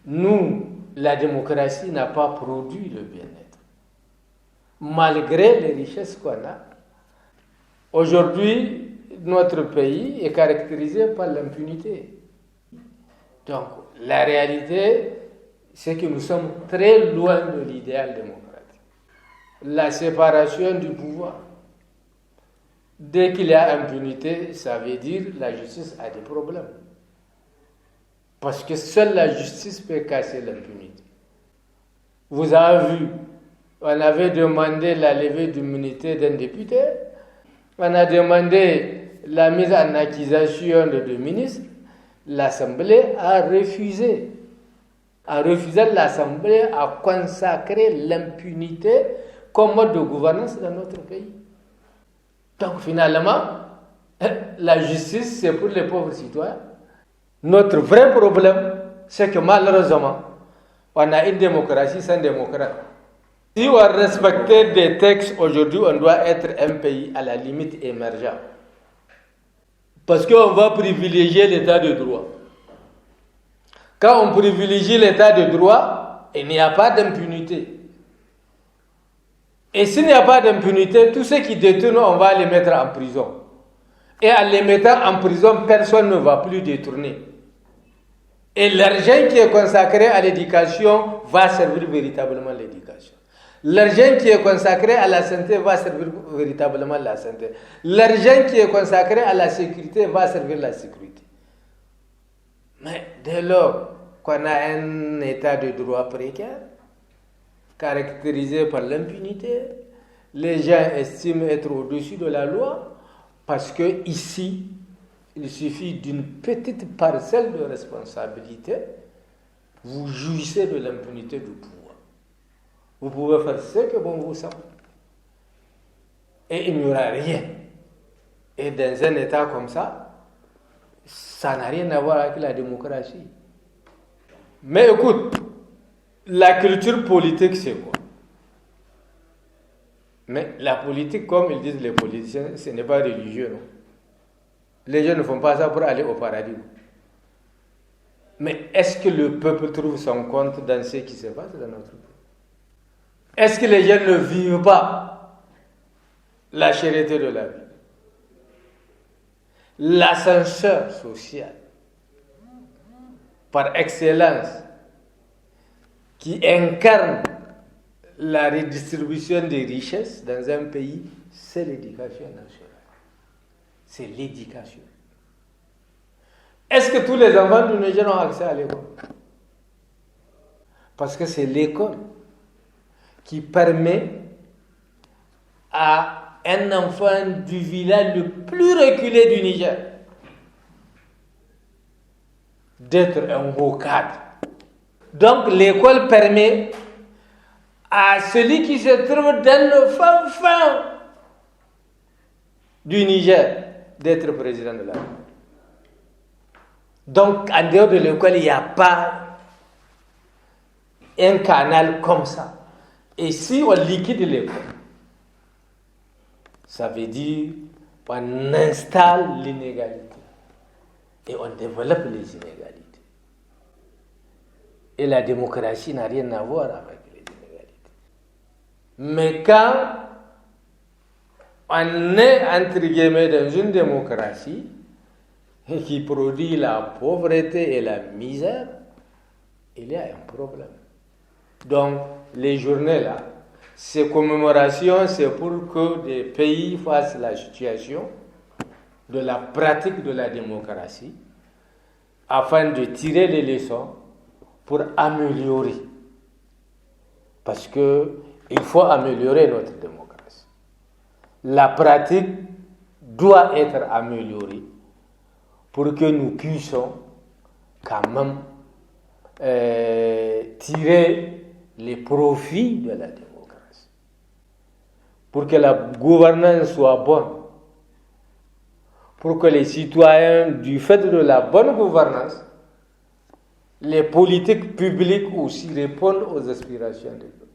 nous, la démocratie n'a pas produit le bien-être. Malgré les richesses qu'on a, aujourd'hui, notre pays est caractérisé par l'impunité. Donc, la réalité, c'est que nous sommes très loin de l'idéal démocratique. La séparation du pouvoir. Dès qu'il y a impunité, ça veut dire que la justice a des problèmes. Parce que seule la justice peut casser l'impunité. Vous avez vu, on avait demandé la levée d'immunité d'un député, on a demandé la mise en accusation de deux ministres, l'Assemblée a refusé. L'Assemblée a consacré l'impunité comme mode de gouvernance dans notre pays. Donc finalement, la justice, c'est pour les pauvres citoyens. Notre vrai problème, c'est que malheureusement, on a une démocratie sans démocrate. Si on respectait des textes aujourd'hui, on doit être un pays à la limite émergent. Parce qu'on va privilégier l'état de droit. Quand on privilégie l'état de droit, il n'y a pas d'impunité. Et s'il n'y a pas d'impunité, tous ceux qui détournent, on va les mettre en prison. Et en les mettant en prison, personne ne va plus détourner. Et l'argent qui est consacré à l'éducation va servir véritablement l'éducation. L'argent qui est consacré à la santé va servir véritablement la santé. L'argent qui est consacré à la sécurité va servir la sécurité. Mais dès lors qu'on a un état de droit précaire, caractérisé par l'impunité, les gens estiment être au-dessus de la loi parce que ici, il suffit d'une petite parcelle de responsabilité, vous jouissez de l'impunité du pouvoir. Vous pouvez faire ce que bon vous semble. Et il n'y aura rien. Et dans un état comme ça, ça n'a rien à voir avec la démocratie. Mais écoute, la culture politique, c'est quoi? Mais la politique, comme ils disent les politiciens, ce n'est pas religieux, non? Les gens ne font pas ça pour aller au paradis. Mais est-ce que le peuple trouve son compte dans ce qui se passe dans notre pays? Est-ce que les gens ne vivent pas la cherté de la vie? L'ascenseur social, par excellence, qui incarne la redistribution des richesses dans un pays, c'est l'éducation nationale. C'est l'éducation. Est-ce que tous les enfants du Niger ont accès à l'école? Parce que c'est l'école qui permet à un enfant du village le plus reculé du Niger d'être un beau cadre. Donc l'école permet à celui qui se trouve dans le fin du Niger d'être président de la République. Donc en dehors de l'école, il n'y a pas un canal comme ça. Et si on liquide l'école, ça veut dire qu'on installe l'inégalité et on développe les inégalités. Et la démocratie n'a rien à voir avec les inégalités. Mais quand on est, entre guillemets, dans une démocratie qui produit la pauvreté et la misère, il y a un problème. Donc, les journées là, ces commémorations, c'est pour que des pays fassent la situation de la pratique de la démocratie afin de tirer les leçons pour améliorer. Parce qu'il faut améliorer notre démocratie. La pratique doit être améliorée pour que nous puissions quand même tirer les profits de la démocratie. Pour que la gouvernance soit bonne. Pour que les citoyens, du fait de la bonne gouvernance, les politiques publiques aussi répondent aux aspirations du peuple.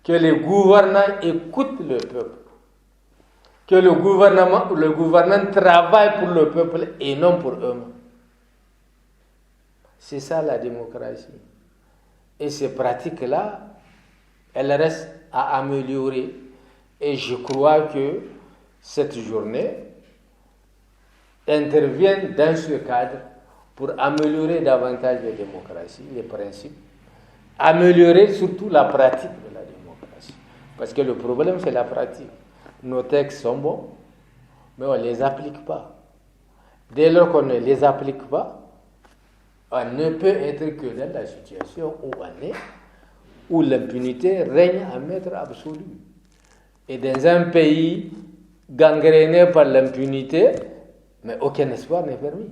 Que les gouvernants écoutent le peuple. Que le gouvernement travaille pour le peuple et non pour eux-mêmes. C'est ça la démocratie. Et ces pratiques-là, elles restent à améliorer. Et je crois que cette journée intervient dans ce cadre pour améliorer davantage la démocratie, les principes, améliorer surtout la pratique de la démocratie. Parce que le problème, c'est la pratique. Nos textes sont bons, mais on ne les applique pas. Dès lors qu'on ne les applique pas, on ne peut être que dans la situation où on est, où l'impunité règne à maître absolu. Et dans un pays gangréné par l'impunité, mais aucun espoir n'est permis.